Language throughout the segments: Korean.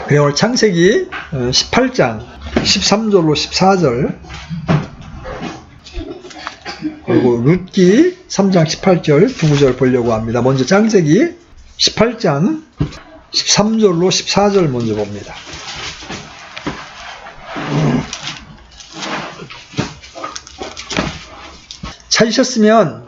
그래, 오늘 창세기 18장 13절로 14절, 그리고 룻기 3장 18절 두 구절 보려고 합니다. 먼저 창세기 18장 13절로 14절 먼저 봅니다. 찾으셨으면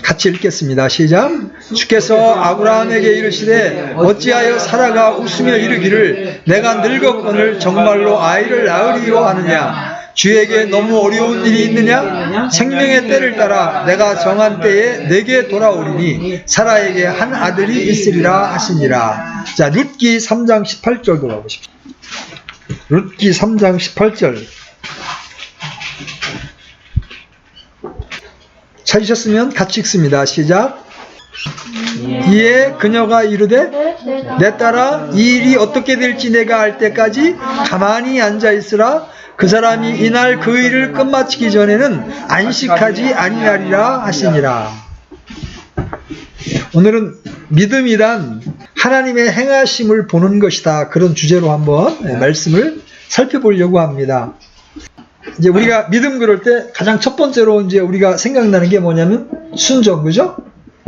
같이 읽겠습니다. 시작. 주께서 아브라함에게 이르시되 어찌하여 사라가 웃으며 이르기를 내가 늙었거늘 정말로 아이를 낳으리요 하느냐. 주에게 너무 어려운 일이 있느냐? 생명의 때를 따라 내가 정한 때에 내게 돌아오리니 사라에게 한 아들이 있으리라 하시니라. 자, 룻기 3장 18절 돌아보십시오. 룻기 3장 18절. 찾으셨으면 같이 읽습니다. 시작. 이에 그녀가 이르되 내 딸아 이 일이 어떻게 될지 내가 알 때까지 가만히 앉아 있으라. 그 사람이 이날 그 일을 끝마치기 전에는 안식하지 아니하리라 하시니라. 오늘은 믿음이란 하나님의 행하심을 보는 것이다. 그런 주제로 한번 말씀을 살펴보려고 합니다. 이제 우리가 믿음 그럴 때 가장 첫 번째로 이제 우리가 생각나는 게 뭐냐면 순종, 그죠?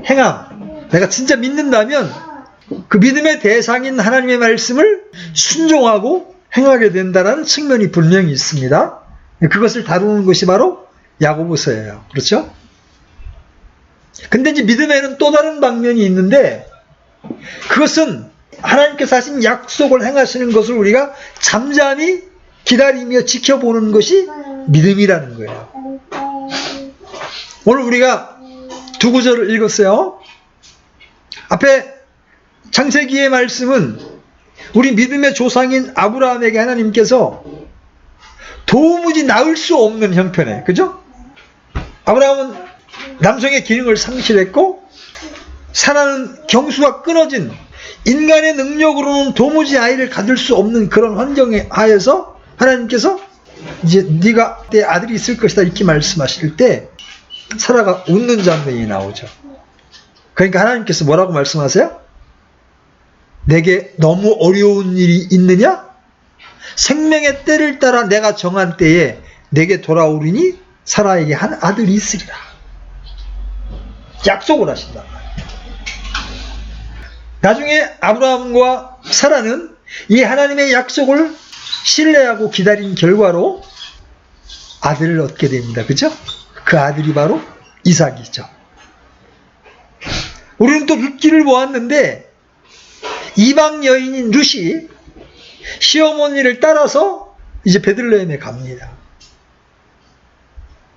행함. 내가 진짜 믿는다면 그 믿음의 대상인 하나님의 말씀을 순종하고 행하게 된다는 측면이 분명히 있습니다. 그것을 다루는 것이 바로 야고보서예요. 그렇죠? 근데 이제 믿음에는 또 다른 방면이 있는데 그것은 하나님께서 하신 약속을 행하시는 것을 우리가 잠잠히 기다리며 지켜보는 것이 믿음이라는 거예요. 오늘 우리가 두 구절을 읽었어요. 앞에 창세기의 말씀은 우리 믿음의 조상인 아브라함에게 하나님께서 도무지 나을 수 없는 형편에, 그죠? 아브라함은 남성의 기능을 상실했고 사라는 경수가 끊어진 인간의 능력으로는 도무지 아이를 가질 수 없는 그런 환경에 하여서 하나님께서 이제 네가 내 아들이 있을 것이다 이렇게 말씀하실 때 사라가 웃는 장면이 나오죠. 그러니까 하나님께서 뭐라고 말씀하세요? 내게 너무 어려운 일이 있느냐? 생명의 때를 따라 내가 정한 때에 내게 돌아오리니 사라에게 한 아들이 있으리라. 약속을 하신다. 나중에 아브라함과 사라는 이 하나님의 약속을 신뢰하고 기다린 결과로 아들을 얻게 됩니다. 그죠? 그 아들이 바로 이삭이죠. 우리는 또 룻기를 보았는데 이방 여인인 룻이 시어머니를 따라서 이제 베들레헴에 갑니다.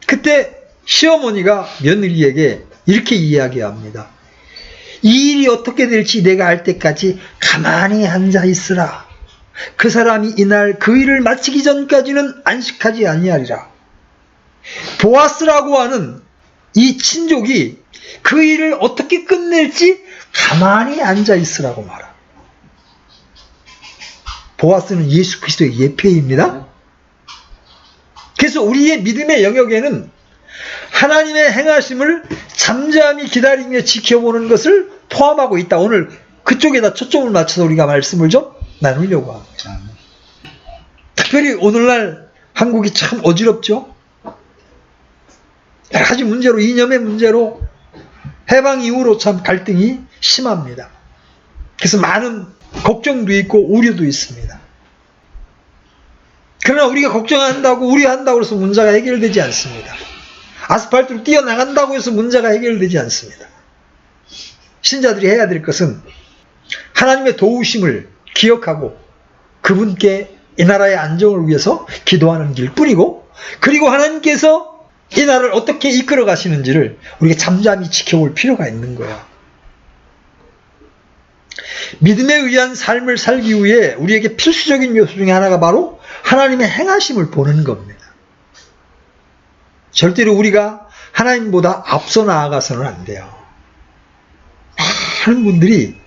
그때 시어머니가 며느리에게 이렇게 이야기합니다. 이 일이 어떻게 될지 내가 알 때까지 가만히 앉아 있으라. 그 사람이 이날 그 일을 마치기 전까지는 안식하지 아니하리라. 보아스라고 하는 이 친족이 그 일을 어떻게 끝낼지 가만히 앉아 있으라고 말합니다. 보아스는 예수 그리스도의 예표입니다. 그래서 우리의 믿음의 영역에는 하나님의 행하심을 잠잠히 기다리며 지켜보는 것을 포함하고 있다. 오늘 그쪽에다 초점을 맞춰서 우리가 말씀을 좀 나누려고 합니다. 특별히 오늘날 한국이 참 어지럽죠. 여러 가지 문제로, 이념의 문제로 해방 이후로 참 갈등이 심합니다. 그래서 많은 걱정도 있고 우려도 있습니다. 그러나 우리가 걱정한다고 우려한다고 해서 문제가 해결되지 않습니다. 아스팔트로 뛰어나간다고 해서 문제가 해결되지 않습니다. 신자들이 해야 될 것은 하나님의 도우심을 기억하고 그분께 이 나라의 안정을 위해서 기도하는 길뿐이고, 그리고 하나님께서 이 나라를 어떻게 이끌어 가시는지를 우리가 잠잠히 지켜볼 필요가 있는 거예요. 믿음에 의한 삶을 살기 위해 우리에게 필수적인 요소 중에 하나가 바로 하나님의 행하심을 보는 겁니다. 절대로 우리가 하나님보다 앞서 나아가서는 안 돼요. 많은 분들이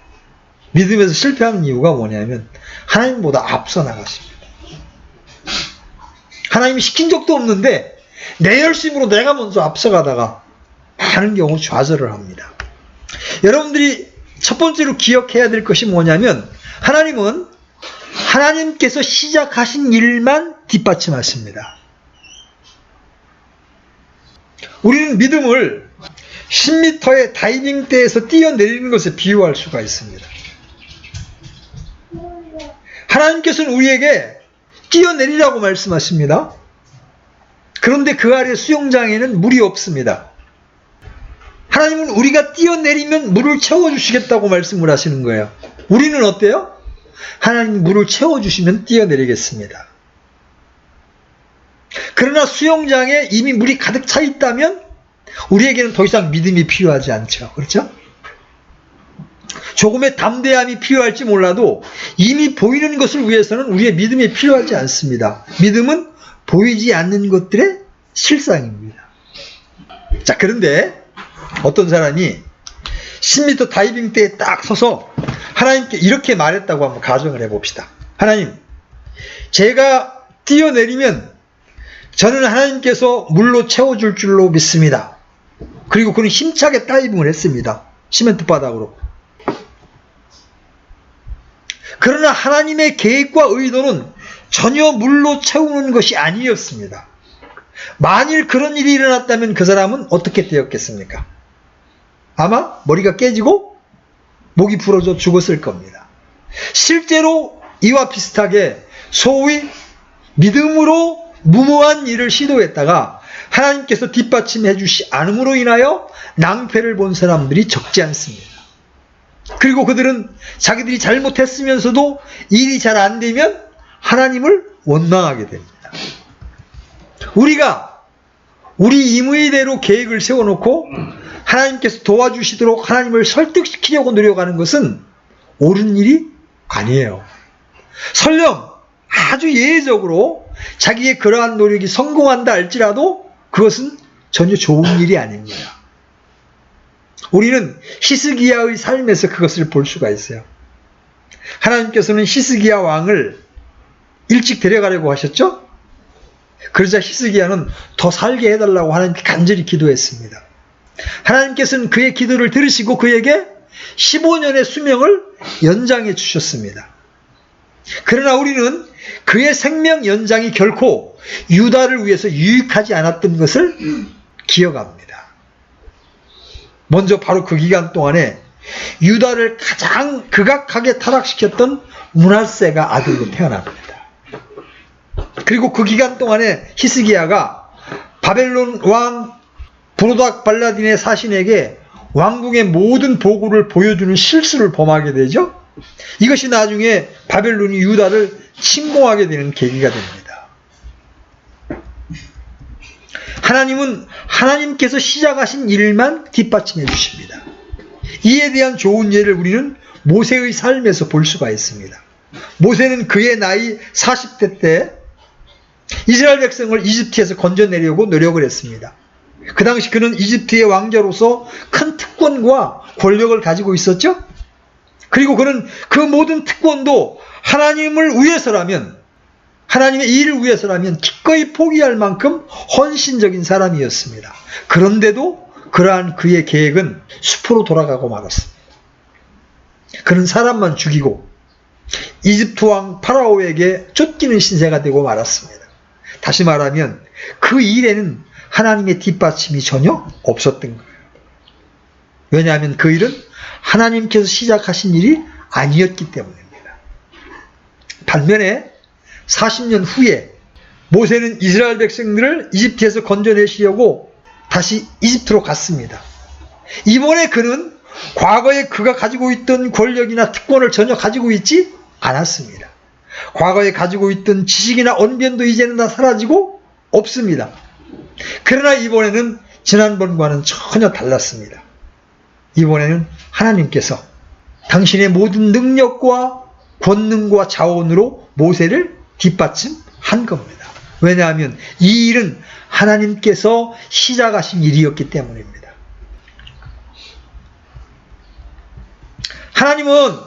믿음에서 실패하는 이유가 뭐냐면 하나님보다 앞서 나갔습니다. 하나님이 시킨 적도 없는데 내 열심으로 내가 먼저 앞서가다가 많은 경우 좌절을 합니다. 여러분들이 첫 번째로 기억해야 될 것이 뭐냐면 하나님은 하나님께서 시작하신 일만 뒷받침하십니다. 우리는 믿음을 10m의 다이빙대에서 뛰어내리는 것에 비유할 수가 있습니다. 하나님께서는 우리에게 뛰어내리라고 말씀하십니다. 그런데 그 아래 수영장에는 물이 없습니다. 하나님은 우리가 뛰어내리면 물을 채워주시겠다고 말씀을 하시는 거예요. 우리는 어때요? 하나님 물을 채워주시면 뛰어내리겠습니다. 그러나 수영장에 이미 물이 가득 차 있다면 우리에게는 더 이상 믿음이 필요하지 않죠. 그렇죠? 조금의 담대함이 필요할지 몰라도 이미 보이는 것을 위해서는 우리의 믿음이 필요하지 않습니다. 믿음은 보이지 않는 것들의 실상입니다. 자, 그런데 어떤 사람이 10m 다이빙대에 딱 서서 하나님께 이렇게 말했다고 한번 가정을 해봅시다. 하나님, 제가 뛰어내리면 저는 하나님께서 물로 채워줄 줄로 믿습니다. 그리고 그는 힘차게 다이빙을 했습니다. 시멘트 바닥으로. 그러나 하나님의 계획과 의도는 전혀 물로 채우는 것이 아니었습니다. 만일 그런 일이 일어났다면 그 사람은 어떻게 되었겠습니까? 아마 머리가 깨지고 목이 부러져 죽었을 겁니다. 실제로 이와 비슷하게 소위 믿음으로 무모한 일을 시도했다가 하나님께서 뒷받침해 주시 않음으로 인하여 낭패를 본 사람들이 적지 않습니다. 그리고 그들은 자기들이 잘못했으면서도 일이 잘 안 되면 하나님을 원망하게 됩니다. 우리가 우리 임의대로 계획을 세워놓고 하나님께서 도와주시도록 하나님을 설득시키려고 노력하는 것은 옳은 일이 아니에요. 설령 아주 예외적으로 자기의 그러한 노력이 성공한다 할지라도 그것은 전혀 좋은 일이 아닙니다. 우리는 히스기야의 삶에서 그것을 볼 수가 있어요. 하나님께서는 히스기야 왕을 일찍 데려가려고 하셨죠? 그러자 히스기야는 더 살게 해달라고 하나님께 간절히 기도했습니다. 하나님께서는 그의 기도를 들으시고 그에게 15년의 수명을 연장해 주셨습니다. 그러나 우리는 그의 생명 연장이 결코 유다를 위해서 유익하지 않았던 것을 기억합니다. 먼저 바로 그 기간 동안에 유다를 가장 극악하게 타락시켰던 므낫세가 아들로 태어납니다. 그리고 그 기간 동안에 히스기야가 바벨론 왕 브로닥 발라딘의 사신에게 왕궁의 모든 보고를 보여주는 실수를 범하게 되죠. 이것이 나중에 바벨론이 유다를 침공하게 되는 계기가 됩니다. 하나님은 하나님께서 시작하신 일만 뒷받침해 주십니다. 이에 대한 좋은 예를 우리는 모세의 삶에서 볼 수가 있습니다. 모세는 그의 나이 40대 때 이스라엘 백성을 이집트에서 건져내려고 노력을 했습니다. 그 당시 그는 이집트의 왕자로서 큰 특권과 권력을 가지고 있었죠. 그리고 그는 그 모든 특권도 하나님을 위해서라면, 하나님의 일을 위해서라면 기꺼이 포기할 만큼 헌신적인 사람이었습니다. 그런데도 그러한 그의 계획은 수포로 돌아가고 말았습니다. 그는 사람만 죽이고 이집트 왕 파라오에게 쫓기는 신세가 되고 말았습니다. 다시 말하면 그 일에는 하나님의 뒷받침이 전혀 없었던 거예요. 왜냐하면 그 일은 하나님께서 시작하신 일이 아니었기 때문입니다. 반면에 40년 후에 모세는 이스라엘 백성들을 이집트에서 건져내시려고 다시 이집트로 갔습니다. 이번에 그는 과거에 그가 가지고 있던 권력이나 특권을 전혀 가지고 있지 않았습니다. 과거에 가지고 있던 지식이나 언변도 이제는 다 사라지고 없습니다. 그러나 이번에는 지난번과는 전혀 달랐습니다. 이번에는 하나님께서 당신의 모든 능력과 권능과 자원으로 모세를 뒷받침한 겁니다. 왜냐하면 이 일은 하나님께서 시작하신 일이었기 때문입니다. 하나님은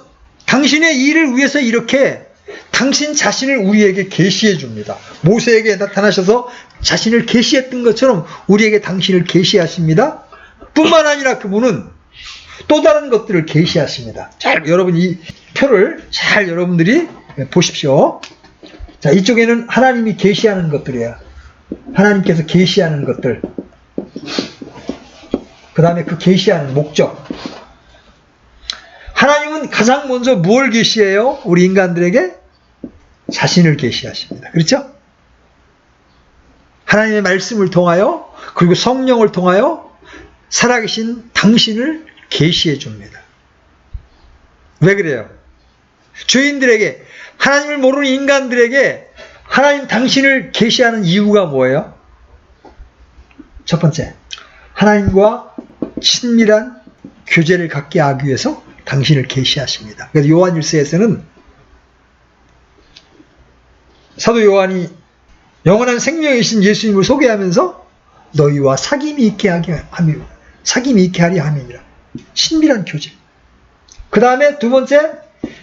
당신의 일을 위해서 이렇게 당신 자신을 우리에게 계시해 줍니다. 모세에게 나타나셔서 자신을 계시했던 것처럼 우리에게 당신을 계시하십니다. 뿐만 아니라 그분은 또 다른 것들을 계시하십니다. 잘 여러분 이 표를 잘 여러분들이 보십시오. 자, 이쪽에는 하나님이 계시하는 것들이에요. 하나님께서 계시하는 것들. 그 다음에 그 계시하는 목적. 하나님은 가장 먼저 무엇을 계시해요? 우리 인간들에게 자신을 계시하십니다. 그렇죠? 하나님의 말씀을 통하여, 그리고 성령을 통하여 살아계신 당신을 계시해 줍니다. 왜 그래요? 죄인들에게, 하나님을 모르는 인간들에게 하나님 당신을 계시하는 이유가 뭐예요? 첫 번째, 하나님과 친밀한 교제를 갖게 하기 위해서 당신을 계시하십니다. 그래서 요한일서에서는 사도 요한이 영원한 생명이신 예수님을 소개하면서 너희와 사귐이 있게 하리 함이니라. 친밀한 교제. 그 다음에 두 번째,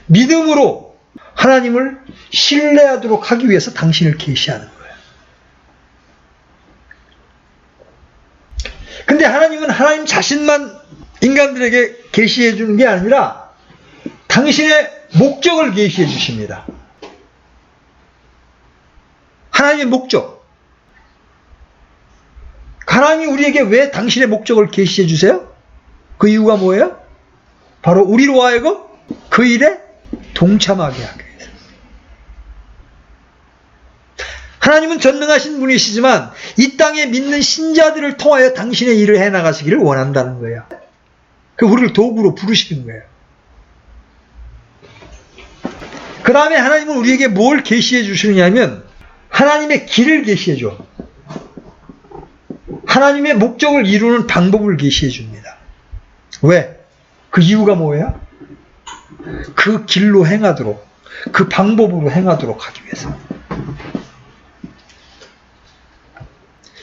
믿음으로 하나님을 신뢰하도록 하기 위해서 당신을 계시하는 거예요. 근데 하나님은 하나님 자신만 인간들에게 계시해 주는 게 아니라 당신의 목적을 계시해 주십니다. 하나님의 목적. 하나님이 우리에게 왜 당신의 목적을 계시해 주세요? 그 이유가 뭐예요? 바로 우리로 하여금 그 일에 동참하게 하기 위해서. 하나님은 전능하신 분이시지만 이 땅에 믿는 신자들을 통하여 당신의 일을 해나가시기를 원한다는 거예요. 우리를 도구로 부르시는 거예요. 그 다음에 하나님은 우리에게 뭘 계시해 주시느냐면 하나님의 길을 계시해 줘. 하나님의 목적을 이루는 방법을 계시해 줍니다. 왜? 그 이유가 뭐예요? 그 길로 행하도록, 그 방법으로 행하도록 하기 위해서.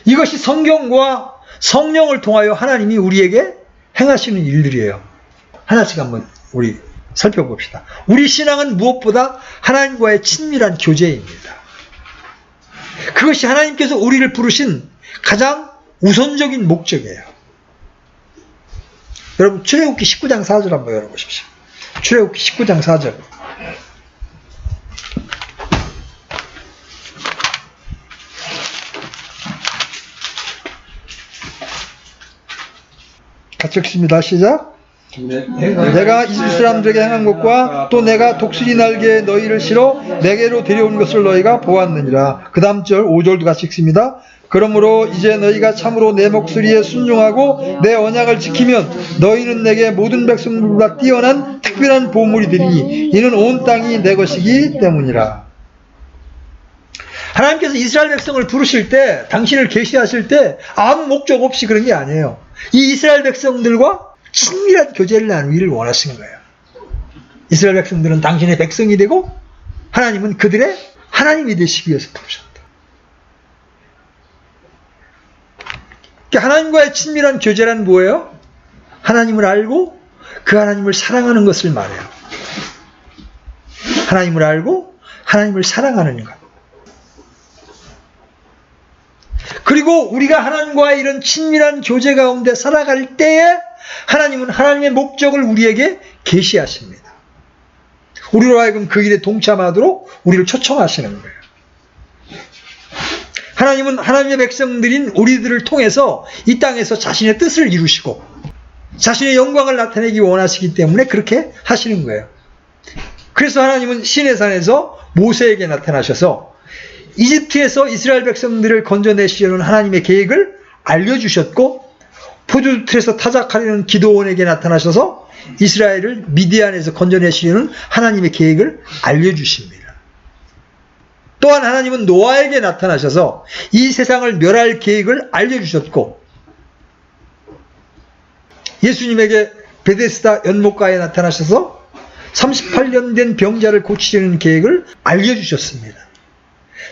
이것이 성경과 성령을 통하여 하나님이 우리에게 행하시는 일들이에요. 하나씩 한번 우리 살펴봅시다. 우리 신앙은 무엇보다 하나님과의 친밀한 교제입니다. 그것이 하나님께서 우리를 부르신 가장 우선적인 목적이에요. 여러분 출애굽기 19장 4절 한번 열어보십시오. 출애굽기 19장 4절. 같이 읽습니다. 시작. 내가 이집트 사람들에게 행한 것과 또 내가 독수리 날개에 너희를 실어 내게로 데려온 것을 너희가 보았느니라. 그 다음 절 5절도 같이 읽습니다. 그러므로 이제 너희가 참으로 내 목소리에 순종하고 내 언약을 지키면 너희는 내게 모든 백성들보다 뛰어난 특별한 보물이 되리니 이는 온 땅이 내 것이기 때문이라. 하나님께서 이스라엘 백성을 부르실 때, 당신을 계시하실 때 아무 목적 없이 그런 게 아니에요. 이 이스라엘 백성들과 친밀한 교제를 나누기를 원하시는 거예요. 이스라엘 백성들은 당신의 백성이 되고 하나님은 그들의 하나님이 되시기 위해서 부르셨다. 하나님과의 친밀한 교제란 뭐예요? 하나님을 알고 그 하나님을 사랑하는 것을 말해요. 하나님을 알고 하나님을 사랑하는 것. 그리고 우리가 하나님과의 이런 친밀한 교제 가운데 살아갈 때에 하나님은 하나님의 목적을 우리에게 계시하십니다. 우리로 하여금 그 일에 동참하도록 우리를 초청하시는 거예요. 하나님은 하나님의 백성들인 우리들을 통해서 이 땅에서 자신의 뜻을 이루시고 자신의 영광을 나타내기 원하시기 때문에 그렇게 하시는 거예요. 그래서 하나님은 시내산에서 모세에게 나타나셔서 이집트에서 이스라엘 백성들을 건져내시려는 하나님의 계획을 알려주셨고 포도틀에서 타작하려는 기드온에게 나타나셔서 이스라엘을 미디안에서 건져내시려는 하나님의 계획을 알려주십니다. 또한 하나님은 노아에게 나타나셔서 이 세상을 멸할 계획을 알려주셨고 예수님에게 베데스다 연못가에 나타나셔서 38년 된 병자를 고치려는 계획을 알려주셨습니다.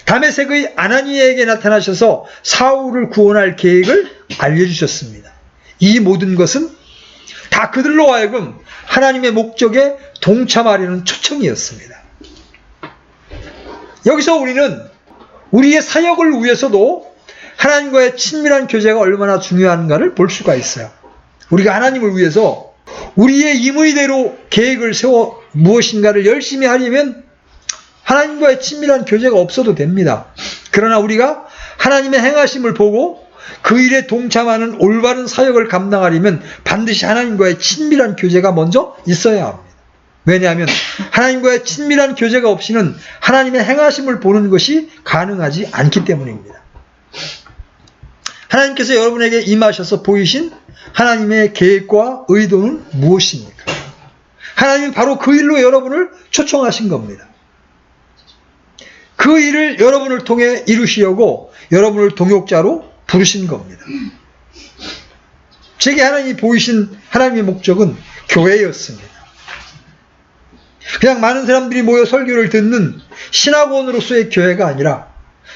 다메섹의 아나니에게 나타나셔서 사울을 구원할 계획을 알려주셨습니다. 이 모든 것은 다 그들로 하여금 하나님의 목적에 동참하려는 초청이었습니다. 여기서 우리는 우리의 사역을 위해서도 하나님과의 친밀한 교제가 얼마나 중요한가를 볼 수가 있어요. 우리가 하나님을 위해서 우리의 임의대로 계획을 세워 무엇인가를 열심히 하려면 하나님과의 친밀한 교제가 없어도 됩니다. 그러나 우리가 하나님의 행하심을 보고 그 일에 동참하는 올바른 사역을 감당하려면 반드시 하나님과의 친밀한 교제가 먼저 있어야 합니다. 왜냐하면 하나님과의 친밀한 교제가 없이는 하나님의 행하심을 보는 것이 가능하지 않기 때문입니다. 하나님께서 여러분에게 임하셔서 보이신 하나님의 계획과 의도는 무엇입니까? 하나님은 바로 그 일로 여러분을 초청하신 겁니다. 그 일을 여러분을 통해 이루시려고 여러분을 동역자로 부르신 겁니다. 제게 하나님이 보이신 하나님의 목적은 교회였습니다. 그냥 많은 사람들이 모여 설교를 듣는 신학원으로서의 교회가 아니라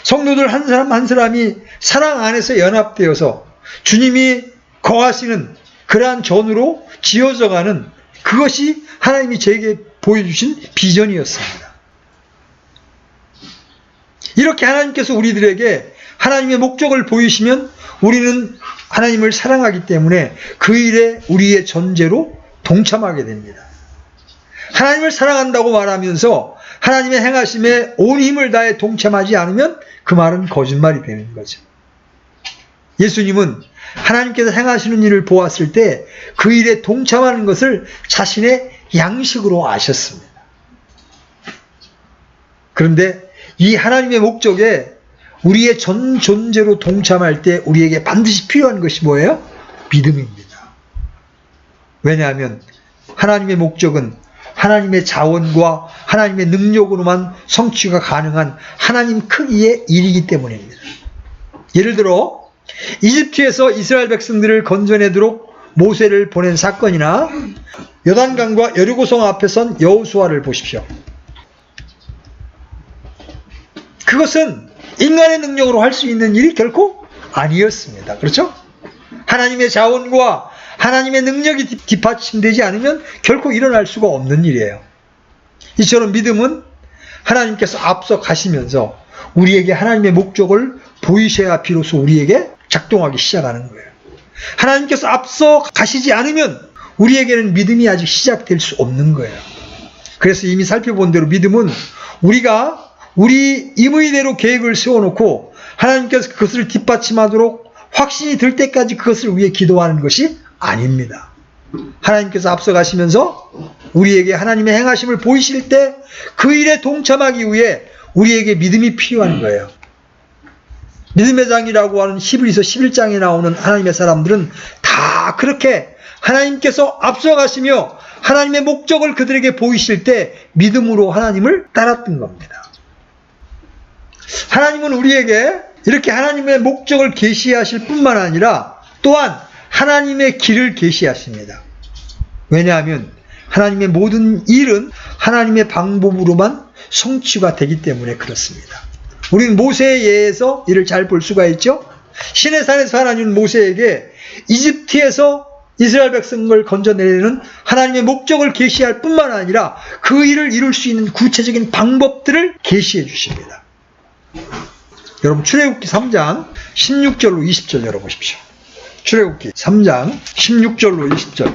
성도들 한 사람 한 사람이 사랑 안에서 연합되어서 주님이 거하시는 그러한 전으로 지어져가는 그것이 하나님이 제게 보여주신 비전이었습니다. 이렇게 하나님께서 우리들에게 하나님의 목적을 보이시면 우리는 하나님을 사랑하기 때문에 그 일에 우리의 전제로 동참하게 됩니다. 하나님을 사랑한다고 말하면서 하나님의 행하심에 온 힘을 다해 동참하지 않으면 그 말은 거짓말이 되는 거죠. 예수님은 하나님께서 행하시는 일을 보았을 때 그 일에 동참하는 것을 자신의 양식으로 아셨습니다. 그런데 이 하나님의 목적에 우리의 전 존재로 동참할 때 우리에게 반드시 필요한 것이 뭐예요? 믿음입니다. 왜냐하면 하나님의 목적은 하나님의 자원과 하나님의 능력으로만 성취가 가능한 하나님 크기의 일이기 때문입니다. 예를 들어 이집트에서 이스라엘 백성들을 건져내도록 모세를 보낸 사건이나 요단강과 여리고성 앞에 선 여호수아를 보십시오. 그것은 인간의 능력으로 할 수 있는 일이 결코 아니었습니다. 그렇죠? 하나님의 자원과 하나님의 능력이 뒷받침되지 않으면 결코 일어날 수가 없는 일이에요. 이처럼 믿음은 하나님께서 앞서 가시면서 우리에게 하나님의 목적을 보이셔야 비로소 우리에게 작동하기 시작하는 거예요. 하나님께서 앞서 가시지 않으면 우리에게는 믿음이 아직 시작될 수 없는 거예요. 그래서 이미 살펴본 대로 믿음은 우리가 우리 임의대로 계획을 세워놓고 하나님께서 그것을 뒷받침하도록 확신이 들 때까지 그것을 위해 기도하는 것이 아닙니다. 하나님께서 앞서 가시면서 우리에게 하나님의 행하심을 보이실 때 그 일에 동참하기 위해 우리에게 믿음이 필요한 거예요. 믿음의 장이라고 하는 히브리서 11장에 나오는 하나님의 사람들은 다 그렇게 하나님께서 앞서 가시며 하나님의 목적을 그들에게 보이실 때 믿음으로 하나님을 따랐던 겁니다. 하나님은 우리에게 이렇게 하나님의 목적을 계시하실 뿐만 아니라 또한 하나님의 길을 계시하십니다. 왜냐하면 하나님의 모든 일은 하나님의 방법으로만 성취가 되기 때문에 그렇습니다. 우리는 모세의 예에서 이를 잘 볼 수가 있죠. 시내산에서 하나님은 모세에게 이집트에서 이스라엘 백성을 건져내는 하나님의 목적을 계시할 뿐만 아니라 그 일을 이룰 수 있는 구체적인 방법들을 계시해 주십니다. 여러분 출애굽기 3장 16절로 20절 열어보십시오. 출애굽기 3장 16절로 20절.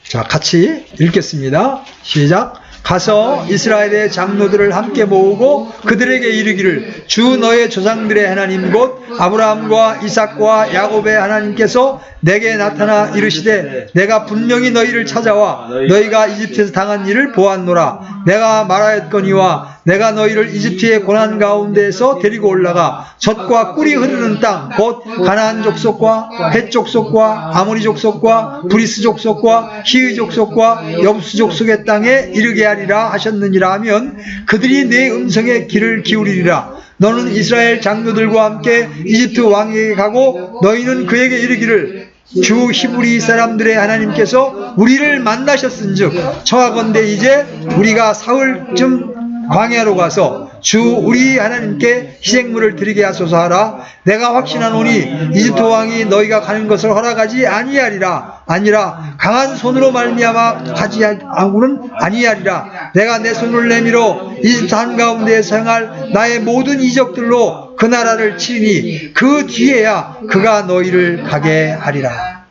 자, 같이 읽겠습니다. 시작. 가서 이스라엘의 장로들을 함께 모으고 그들에게 이르기를 주 너의 조상들의 하나님 곧 아브라함과 이삭과 야곱의 하나님께서 내게 나타나 이르시되 내가 분명히 너희를 찾아와 너희가 이집트에서 당한 일을 보았노라. 내가 말하였거니와 내가 너희를 이집트의 고난 가운데에서 데리고 올라가 젖과 꿀이 흐르는 땅 곧 가나안 족속과 헷 족속과 아모리 족속과 브리스 족속과 히위 족속과 여부스 족속의 땅에 이르게 하리라 하셨느니라 하면 그들이 내 음성에 귀를 기울이리라. 너는 이스라엘 장로들과 함께 이집트 왕에게 가고 너희는 그에게 이르기를 주 히브리 사람들의 하나님께서 우리를 만나셨은즉 청하건대 이제 우리가 사흘쯤 광야로 가서 주 우리 하나님께 희생물을 드리게 하소서 하라. 내가 확신하노니 이집트 왕이 너희가 가는 것을 허락하지 아니하리라. 아니라 강한 손으로 말미암아 가지 않고는 아니하리라. 내가 내 손을 내밀어 이집트 한가운데에서 행할 나의 모든 이적들로 그 나라를 치리니 그 뒤에야 그가 너희를 가게 하리라.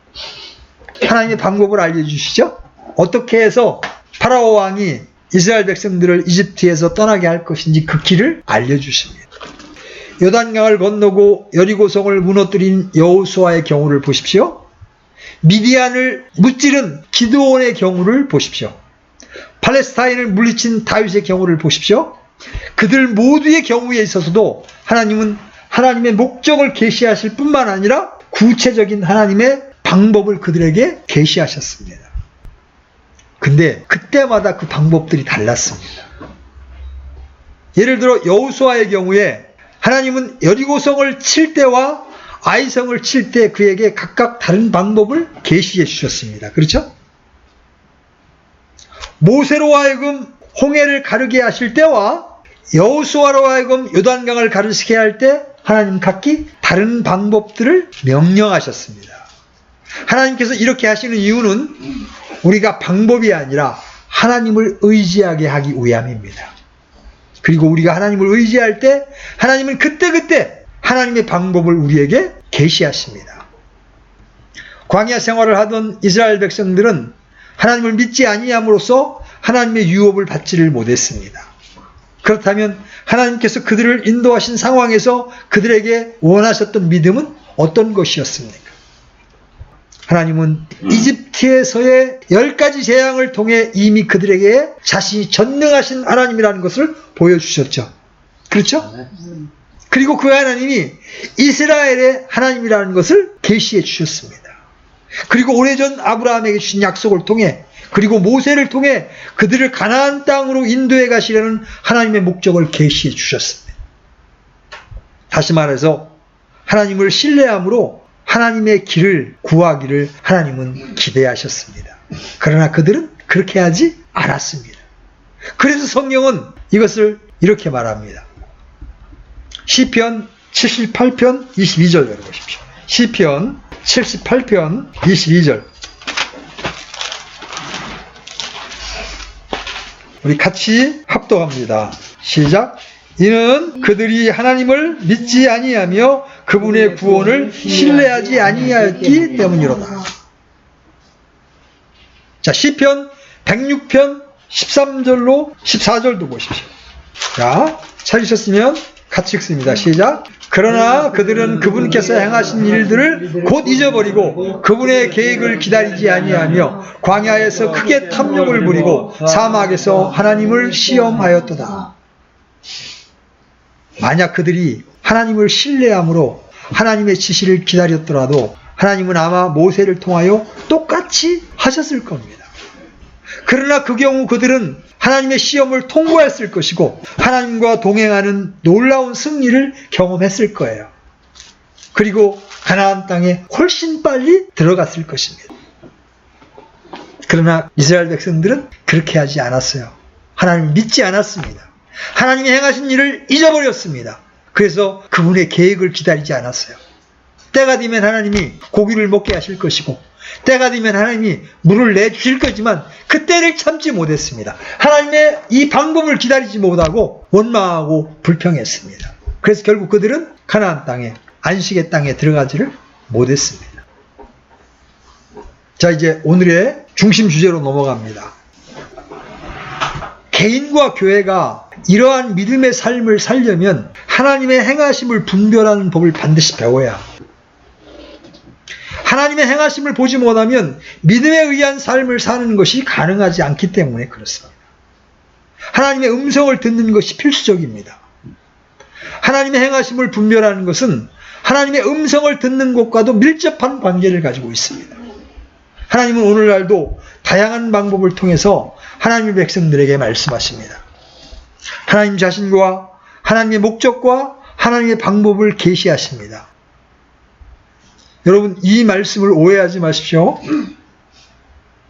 하나님의 방법을 알려주시죠. 어떻게 해서 파라오 왕이 이스라엘 백성들을 이집트에서 떠나게 할 것인지 그 길을 알려주십니다. 요단강을 건너고 여리고성을 무너뜨린 여호수아의 경우를 보십시오. 미디안을 무찌른 기드온의 경우를 보십시오. 팔레스타인을 물리친 다윗의 경우를 보십시오. 그들 모두의 경우에 있어서도 하나님은 하나님의 목적을 계시하실 뿐만 아니라 구체적인 하나님의 방법을 그들에게 계시하셨습니다. 근데 그때마다 그 방법들이 달랐습니다. 예를 들어 여호수아의 경우에 하나님은 여리고성을 칠 때와 아이성을 칠 때 그에게 각각 다른 방법을 계시해 주셨습니다. 그렇죠? 모세로 하여금 홍해를 가르게 하실 때와 여호수아로 하여금 요단강을 가르치게 할 때 하나님 각기 다른 방법들을 명령하셨습니다. 하나님께서 이렇게 하시는 이유는 우리가 방법이 아니라 하나님을 의지하게 하기 위함입니다. 그리고 우리가 하나님을 의지할 때 하나님은 그때그때 하나님의 방법을 우리에게 계시하십니다. 광야 생활을 하던 이스라엘 백성들은 하나님을 믿지 아니함으로써 하나님의 유업을 받지를 못했습니다. 그렇다면 하나님께서 그들을 인도하신 상황에서 그들에게 원하셨던 믿음은 어떤 것이었습니까? 하나님은 이집트에서의 10가지 재앙을 통해 이미 그들에게 자신이 전능하신 하나님이라는 것을 보여주셨죠. 그렇죠? 그리고 그 하나님이 이스라엘의 하나님이라는 것을 계시해 주셨습니다. 그리고 오래전 아브라함에게 주신 약속을 통해 그리고 모세를 통해 그들을 가나안 땅으로 인도해 가시려는 하나님의 목적을 계시해 주셨습니다. 다시 말해서 하나님을 신뢰함으로 하나님의 길을 구하기를 하나님은 기대하셨습니다. 그러나 그들은 그렇게 하지 않았습니다. 그래서 성경은 이것을 이렇게 말합니다. 시편 78편 22절 열어보십시오. 시편 78편 22절 우리 같이 합독합니다. 시작. 이는 그들이 하나님을 믿지 아니하며 그분의 구원을 신뢰하지 아니하였기 때문이로다. 자, 시편 106편 13절로 14절도 보십시오. 자, 찾으셨으면 같이 읽습니다. 시작. 그러나 그들은 그분께서 행하신 일들을 곧 잊어버리고 그분의 계획을 기다리지 아니하며 광야에서 크게 탐욕을 부리고 사막에서 하나님을 시험하였도다. 만약 그들이 하나님을 신뢰함으로 하나님의 지시를 기다렸더라도 하나님은 아마 모세를 통하여 똑같이 하셨을 겁니다. 그러나 그 경우 그들은 하나님의 시험을 통과했을 것이고 하나님과 동행하는 놀라운 승리를 경험했을 거예요. 그리고 가나안 땅에 훨씬 빨리 들어갔을 것입니다. 그러나 이스라엘 백성들은 그렇게 하지 않았어요. 하나님을 믿지 않았습니다. 하나님이 행하신 일을 잊어버렸습니다. 그래서 그분의 계획을 기다리지 않았어요. 때가 되면 하나님이 고기를 먹게 하실 것이고 때가 되면 하나님이 물을 내주실 거지만 그 때를 참지 못했습니다. 하나님의 이 방법을 기다리지 못하고 원망하고 불평했습니다. 그래서 결국 그들은 가나안 땅에 안식의 땅에 들어가지를 못했습니다. 자, 이제 오늘의 중심 주제로 넘어갑니다. 개인과 교회가 이러한 믿음의 삶을 살려면 하나님의 행하심을 분별하는 법을 반드시 배워야 합니다. 하나님의 행하심을 보지 못하면 믿음에 의한 삶을 사는 것이 가능하지 않기 때문에 그렇습니다. 하나님의 음성을 듣는 것이 필수적입니다. 하나님의 행하심을 분별하는 것은 하나님의 음성을 듣는 것과도 밀접한 관계를 가지고 있습니다. 하나님은 오늘날도 다양한 방법을 통해서 하나님의 백성들에게 말씀하십니다. 하나님 자신과 하나님의 목적과 하나님의 방법을 계시하십니다. 여러분, 이 말씀을 오해하지 마십시오.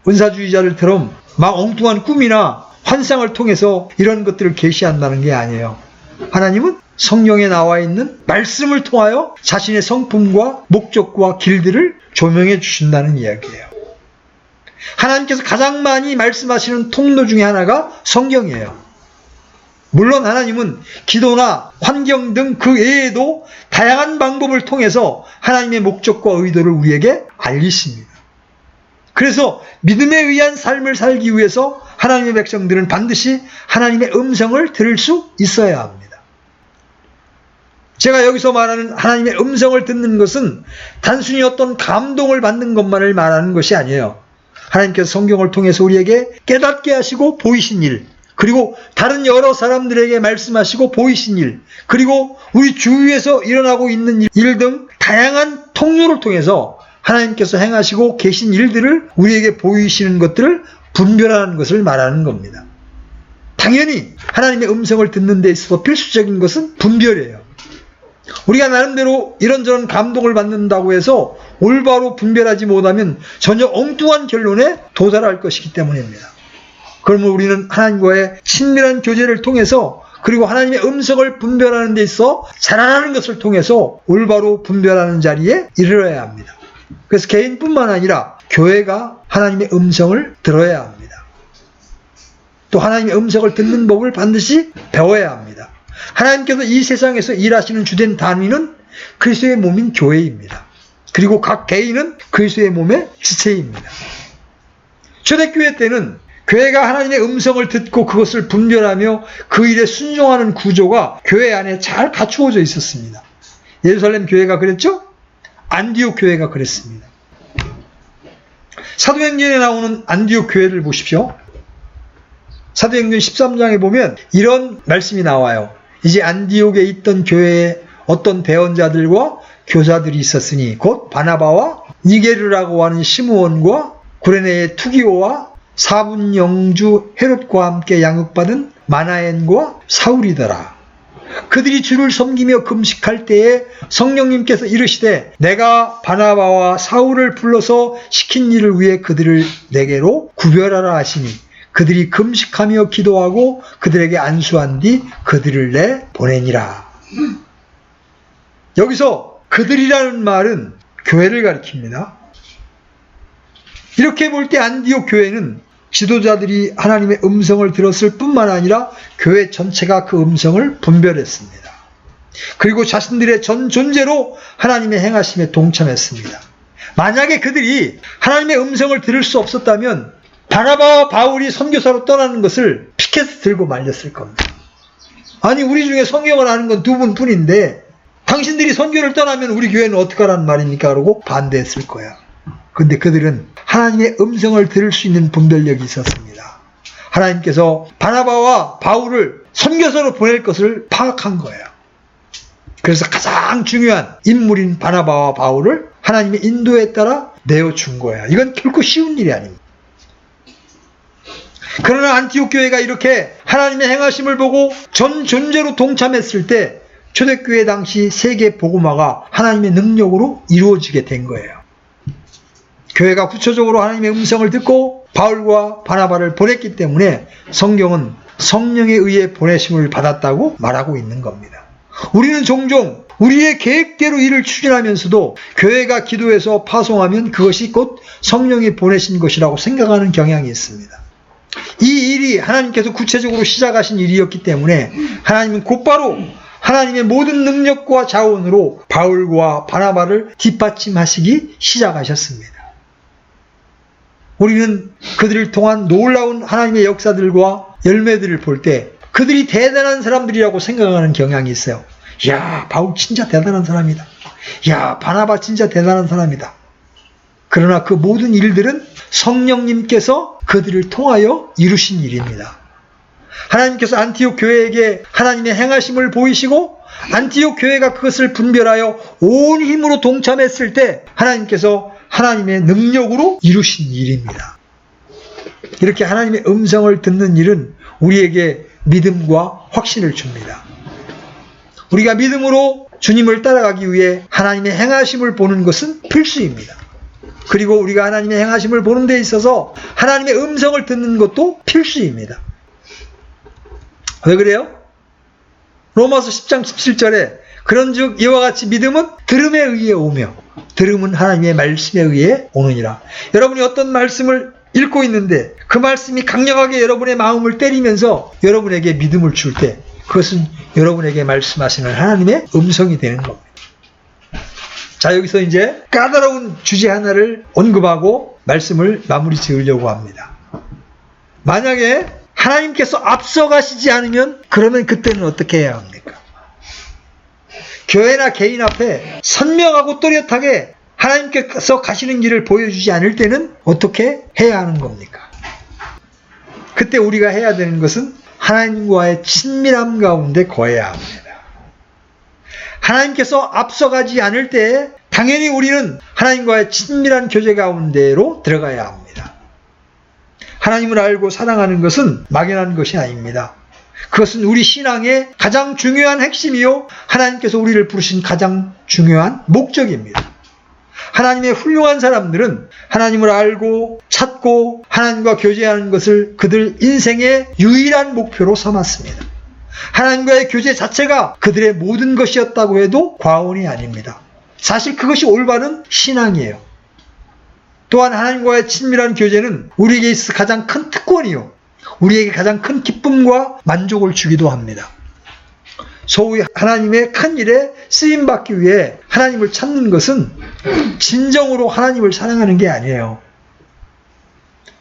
은사주의자들처럼 막 엉뚱한 꿈이나 환상을 통해서 이런 것들을 계시한다는 게 아니에요. 하나님은 성경에 나와 있는 말씀을 통하여 자신의 성품과 목적과 길들을 조명해 주신다는 이야기예요. 하나님께서 가장 많이 말씀하시는 통로 중에 하나가 성경이에요. 물론 하나님은 기도나 환경 등 그 외에도 다양한 방법을 통해서 하나님의 목적과 의도를 우리에게 알리십니다. 그래서 믿음에 의한 삶을 살기 위해서 하나님의 백성들은 반드시 하나님의 음성을 들을 수 있어야 합니다. 제가 여기서 말하는 하나님의 음성을 듣는 것은 단순히 어떤 감동을 받는 것만을 말하는 것이 아니에요. 하나님께서 성경을 통해서 우리에게 깨닫게 하시고 보이신 일, 그리고 다른 여러 사람들에게 말씀하시고 보이신 일, 그리고 우리 주위에서 일어나고 있는 일 등 다양한 통로를 통해서 하나님께서 행하시고 계신 일들을 우리에게 보이시는 것들을 분별하는 것을 말하는 겁니다. 당연히 하나님의 음성을 듣는 데 있어서 필수적인 것은 분별이에요. 우리가 나름대로 이런저런 감동을 받는다고 해서 올바로 분별하지 못하면 전혀 엉뚱한 결론에 도달할 것이기 때문입니다. 그러면 우리는 하나님과의 친밀한 교제를 통해서, 그리고 하나님의 음성을 분별하는 데 있어 자라나는 것을 통해서 올바로 분별하는 자리에 이르러야 합니다. 그래서 개인뿐만 아니라 교회가 하나님의 음성을 들어야 합니다. 또 하나님의 음성을 듣는 법을 반드시 배워야 합니다. 하나님께서 이 세상에서 일하시는 주된 단위는 그리스도의 몸인 교회입니다. 그리고 각 개인은 그리스도의 몸의 지체입니다. 초대교회 때는 교회가 하나님의 음성을 듣고 그것을 분별하며 그 일에 순종하는 구조가 교회 안에 잘 갖추어져 있었습니다. 예루살렘 교회가 그랬죠? 안디옥 교회가 그랬습니다. 사도행전에 나오는 안디옥 교회를 보십시오. 사도행전 13장에 보면 이런 말씀이 나와요. 이제 안디옥에 있던 교회에 어떤 대언자들과 교사들이 있었으니 곧 바나바와 니게르라고 하는 시므온과 구레네의 투기오와 사분 영주 헤롯과 함께 양육받은 마나엔과 사울이더라. 그들이 주를 섬기며 금식할 때에 성령님께서 이르시되 내가 바나바와 사울을 불러서 시킨 일을 위해 그들을 내게로 구별하라 하시니 그들이 금식하며 기도하고 그들에게 안수한 뒤 그들을 내보내니라. 여기서 그들이라는 말은 교회를 가리킵니다. 이렇게 볼 때 안디옥 교회는 지도자들이 하나님의 음성을 들었을 뿐만 아니라 교회 전체가 그 음성을 분별했습니다. 그리고 자신들의 전 존재로 하나님의 행하심에 동참했습니다. 만약에 그들이 하나님의 음성을 들을 수 없었다면 바나바와 바울이 선교사로 떠나는 것을 피켓을 들고 말렸을 겁니다. 아니, 우리 중에 성경을 아는 건 두 분뿐인데 당신들이 선교를 떠나면 우리 교회는 어떡하라는 말입니까? 그러고 반대했을 거야. 근데 그들은 하나님의 음성을 들을 수 있는 분별력이 있었습니다. 하나님께서 바나바와 바울을 선교사로 보낼 것을 파악한 거예요. 그래서 가장 중요한 인물인 바나바와 바울을 하나님의 인도에 따라 내어준 거예요. 이건 결코 쉬운 일이 아닙니다. 그러나 안티옥 교회가 이렇게 하나님의 행하심을 보고 전 존재로 동참했을 때 초대교회 당시 세계 복음화가 하나님의 능력으로 이루어지게 된 거예요. 교회가 구체적으로 하나님의 음성을 듣고 바울과 바나바를 보냈기 때문에 성경은 성령에 의해 보내심을 받았다고 말하고 있는 겁니다. 우리는 종종 우리의 계획대로 일을 추진하면서도 교회가 기도해서 파송하면 그것이 곧 성령이 보내신 것이라고 생각하는 경향이 있습니다. 이 일이 하나님께서 구체적으로 시작하신 일이었기 때문에 하나님은 곧바로 하나님의 모든 능력과 자원으로 바울과 바나바를 뒷받침하시기 시작하셨습니다. 우리는 그들을 통한 놀라운 하나님의 역사들과 열매들을 볼 때 그들이 대단한 사람들이라고 생각하는 경향이 있어요. 야, 바울 진짜 대단한 사람이다. 야, 바나바 진짜 대단한 사람이다. 그러나 그 모든 일들은 성령님께서 그들을 통하여 이루신 일입니다. 하나님께서 안티옥 교회에게 하나님의 행하심을 보이시고 안티옥 교회가 그것을 분별하여 온 힘으로 동참했을 때 하나님께서 하나님의 능력으로 이루신 일입니다. 이렇게 하나님의 음성을 듣는 일은 우리에게 믿음과 확신을 줍니다. 우리가 믿음으로 주님을 따라가기 위해 하나님의 행하심을 보는 것은 필수입니다. 그리고 우리가 하나님의 행하심을 보는 데 있어서 하나님의 음성을 듣는 것도 필수입니다. 왜 그래요? 로마서 10장 17절에 그런즉 이와 같이 믿음은 들음에 의해 오며 들음은 하나님의 말씀에 의해 오느니라. 여러분이 어떤 말씀을 읽고 있는데 그 말씀이 강력하게 여러분의 마음을 때리면서 여러분에게 믿음을 줄 때 그것은 여러분에게 말씀하시는 하나님의 음성이 되는 겁니다. 자, 여기서 이제 까다로운 주제 하나를 언급하고 말씀을 마무리 지으려고 합니다. 만약에 하나님께서 앞서가시지 않으면 그러면 그때는 어떻게 해야 합니까? 교회나 개인 앞에 선명하고 또렷하게 하나님께서 가시는 길을 보여주지 않을 때는 어떻게 해야 하는 겁니까? 그때 우리가 해야 되는 것은 하나님과의 친밀함 가운데 거해야 합니다. 하나님께서 앞서가지 않을 때에 당연히 우리는 하나님과의 친밀한 교제 가운데로 들어가야 합니다. 하나님을 알고 사랑하는 것은 막연한 것이 아닙니다. 그것은 우리 신앙의 가장 중요한 핵심이요, 하나님께서 우리를 부르신 가장 중요한 목적입니다. 하나님의 훌륭한 사람들은 하나님을 알고 찾고 하나님과 교제하는 것을 그들 인생의 유일한 목표로 삼았습니다. 하나님과의 교제 자체가 그들의 모든 것이었다고 해도 과언이 아닙니다. 사실 그것이 올바른 신앙이에요. 또한 하나님과의 친밀한 교제는 우리에게 있어 가장 큰 특권이요, 우리에게 가장 큰 기쁨과 만족을 주기도 합니다. 소위 하나님의 큰 일에 쓰임받기 위해 하나님을 찾는 것은 진정으로 하나님을 사랑하는 게 아니에요.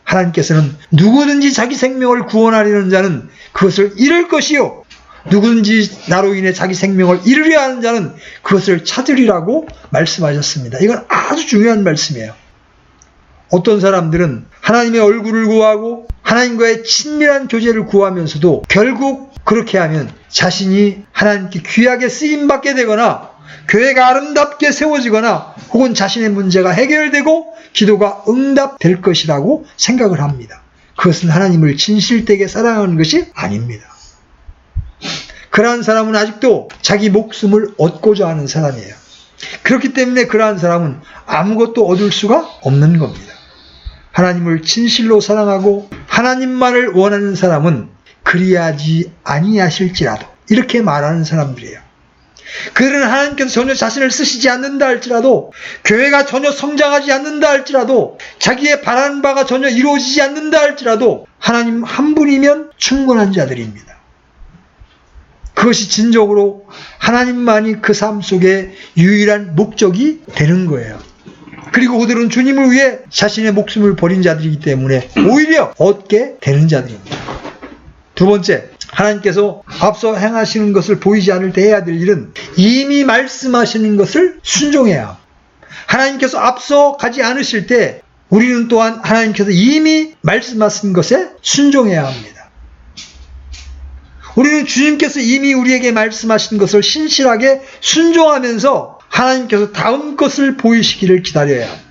하나님께서는 누구든지 자기 생명을 구원하려는 자는 그것을 잃을 것이요, 누구든지 나로 인해 자기 생명을 잃으려 하는 자는 그것을 찾으리라고 말씀하셨습니다. 이건 아주 중요한 말씀이에요. 어떤 사람들은 하나님의 얼굴을 구하고 하나님과의 친밀한 교제를 구하면서도 결국 그렇게 하면 자신이 하나님께 귀하게 쓰임받게 되거나 교회가 아름답게 세워지거나 혹은 자신의 문제가 해결되고 기도가 응답될 것이라고 생각을 합니다. 그것은 하나님을 진실되게 사랑하는 것이 아닙니다. 그러한 사람은 아직도 자기 목숨을 얻고자 하는 사람이에요. 그렇기 때문에 그러한 사람은 아무것도 얻을 수가 없는 겁니다. 하나님을 진실로 사랑하고 하나님만을 원하는 사람은 그리하지 아니하실지라도, 이렇게 말하는 사람들이에요. 그들은 하나님께서 전혀 자신을 쓰시지 않는다 할지라도, 교회가 전혀 성장하지 않는다 할지라도, 자기의 바라는 바가 전혀 이루어지지 않는다 할지라도 하나님 한 분이면 충분한 자들입니다. 그것이 진정으로 하나님만이 그 삶 속에 유일한 목적이 되는 거예요. 그리고 그들은 주님을 위해 자신의 목숨을 버린 자들이기 때문에 오히려 얻게 되는 자들입니다. 두 번째, 하나님께서 앞서 행하시는 것을 보이지 않을 때 해야 될 일은 이미 말씀하시는 것을 순종해야 합니다. 하나님께서 앞서 가지 않으실 때 우리는 또한 하나님께서 이미 말씀하신 것에 순종해야 합니다. 우리는 주님께서 이미 우리에게 말씀하신 것을 신실하게 순종하면서 하나님께서 다음 것을 보이시기를 기다려야 합니다.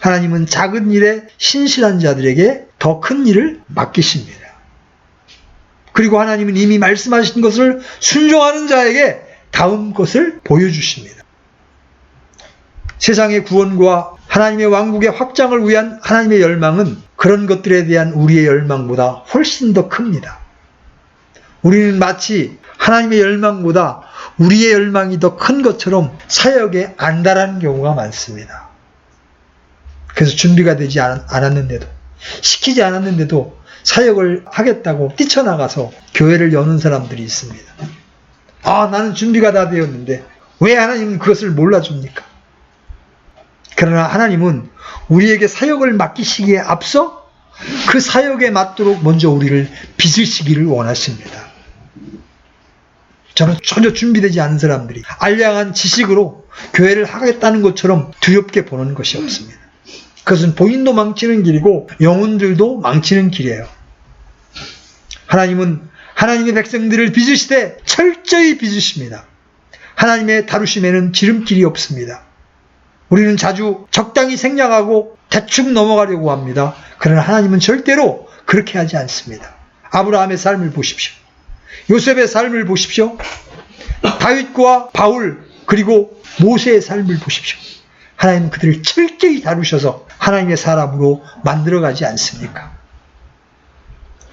하나님은 작은 일에 신실한 자들에게 더 큰 일을 맡기십니다. 그리고 하나님은 이미 말씀하신 것을 순종하는 자에게 다음 것을 보여주십니다. 세상의 구원과 하나님의 왕국의 확장을 위한 하나님의 열망은 그런 것들에 대한 우리의 열망보다 훨씬 더 큽니다. 우리는 마치 하나님의 열망보다 우리의 열망이 더 큰 것처럼 사역에 안달하는 경우가 많습니다. 그래서 준비가 되지 않았는데도, 시키지 않았는데도 사역을 하겠다고 뛰쳐나가서 교회를 여는 사람들이 있습니다. 나는 준비가 다 되었는데 왜 하나님은 그것을 몰라줍니까? 그러나 하나님은 우리에게 사역을 맡기시기에 앞서 그 사역에 맞도록 먼저 우리를 빚으시기를 원하십니다. 저는 전혀 준비되지 않은 사람들이 알량한 지식으로 교회를 하겠다는 것처럼 두렵게 보는 것이 없습니다. 그것은 본인도 망치는 길이고 영혼들도 망치는 길이에요. 하나님은 하나님의 백성들을 빚으시되 철저히 빚으십니다. 하나님의 다루심에는 지름길이 없습니다. 우리는 자주 적당히 생략하고 대충 넘어가려고 합니다. 그러나 하나님은 절대로 그렇게 하지 않습니다. 아브라함의 삶을 보십시오. 요셉의 삶을 보십시오. 다윗과 바울 그리고 모세의 삶을 보십시오. 하나님은 그들을 철저히 다루셔서 하나님의 사람으로 만들어가지 않습니까?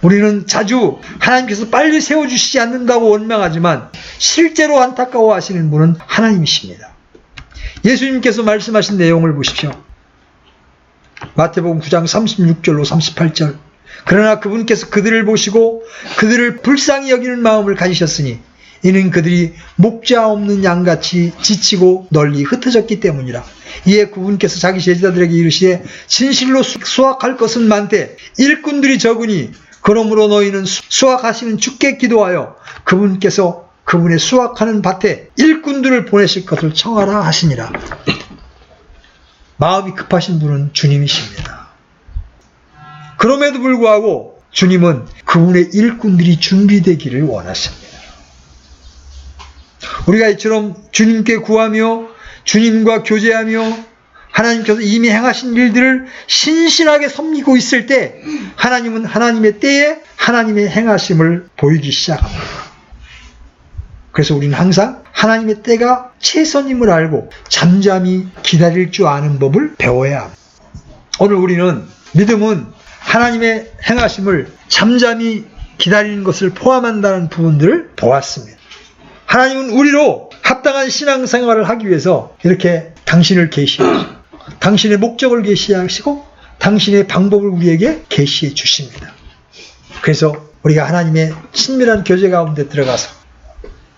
우리는 자주 하나님께서 빨리 세워주시지 않는다고 원망하지만 실제로 안타까워하시는 분은 하나님이십니다. 예수님께서 말씀하신 내용을 보십시오. 마태복음 9장 36절로 38절. 그러나 그분께서 그들을 보시고 그들을 불쌍히 여기는 마음을 가지셨으니 이는 그들이 목자 없는 양같이 지치고 널리 흩어졌기 때문이라. 이에 그분께서 자기 제자들에게 이르시되 진실로 수확할 것은 많되 일꾼들이 적으니 그러므로 너희는 수확하시는 주께 기도하여 그분께서 그분의 수확하는 밭에 일꾼들을 보내실 것을 청하라 하시니라. 마음이 급하신 분은 주님이십니다. 그럼에도 불구하고 주님은 그분의 일꾼들이 준비되기를 원하십니다. 우리가 이처럼 주님께 구하며 주님과 교제하며 하나님께서 이미 행하신 일들을 신실하게 섬기고 있을 때 하나님은 하나님의 때에 하나님의 행하심을 보이기 시작합니다. 그래서 우리는 항상 하나님의 때가 최선임을 알고 잠잠히 기다릴 줄 아는 법을 배워야 합니다. 오늘 우리는 믿음은 하나님의 행하심을 잠잠히 기다리는 것을 포함한다는 부분들을 보았습니다. 하나님은 우리로 합당한 신앙생활을 하기 위해서 이렇게 당신을 계시하시고 당신의 목적을 계시하시고 당신의 방법을 우리에게 계시해 주십니다. 그래서 우리가 하나님의 친밀한 교제 가운데 들어가서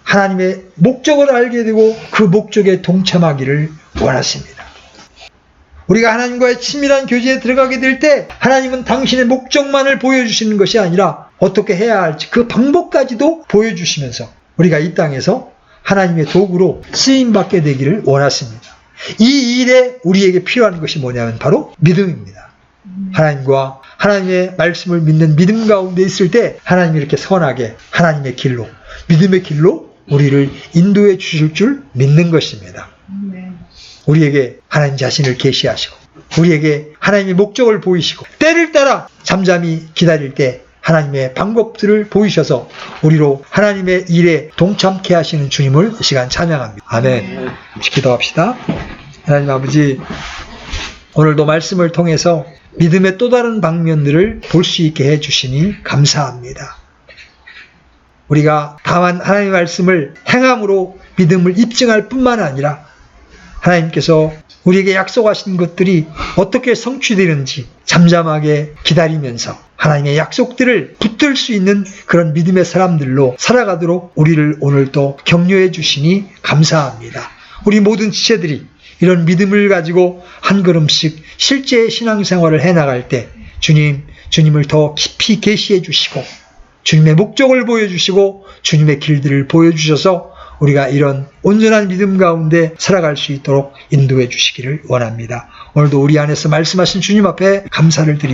하나님의 목적을 알게 되고 그 목적에 동참하기를 원하십니다. 우리가 하나님과의 친밀한 교제에 들어가게 될 때 하나님은 당신의 목적만을 보여주시는 것이 아니라 어떻게 해야 할지 그 방법까지도 보여주시면서 우리가 이 땅에서 하나님의 도구로 쓰임받게 되기를 원하십니다. 이 일에 우리에게 필요한 것이 뭐냐면 바로 믿음입니다. 하나님과 하나님의 말씀을 믿는 믿음 가운데 있을 때 하나님이 이렇게 선하게 하나님의 길로 믿음의 길로 우리를 인도해 주실 줄 믿는 것입니다. 우리에게 하나님 자신을 계시하시고 우리에게 하나님의 목적을 보이시고 때를 따라 잠잠히 기다릴 때 하나님의 방법들을 보이셔서 우리로 하나님의 일에 동참케 하시는 주님을 이 시간 찬양합니다. 아멘. 기도합시다. 하나님 아버지, 오늘도 말씀을 통해서 믿음의 또 다른 방면들을 볼 수 있게 해주시니 감사합니다. 우리가 다만 하나님의 말씀을 행함으로 믿음을 입증할 뿐만 아니라 하나님께서 우리에게 약속하신 것들이 어떻게 성취되는지 잠잠하게 기다리면서 하나님의 약속들을 붙들 수 있는 그런 믿음의 사람들로 살아가도록 우리를 오늘도 격려해 주시니 감사합니다. 우리 모든 지체들이 이런 믿음을 가지고 한 걸음씩 실제 신앙생활을 해나갈 때 주님을 더 깊이 계시해 주시고 주님의 목적을 보여주시고 주님의 길들을 보여주셔서 우리가 이런 온전한 믿음 가운데 살아갈 수 있도록 인도해 주시기를 원합니다. 오늘도 우리 안에서 말씀하신 주님 앞에 감사를 드립니다.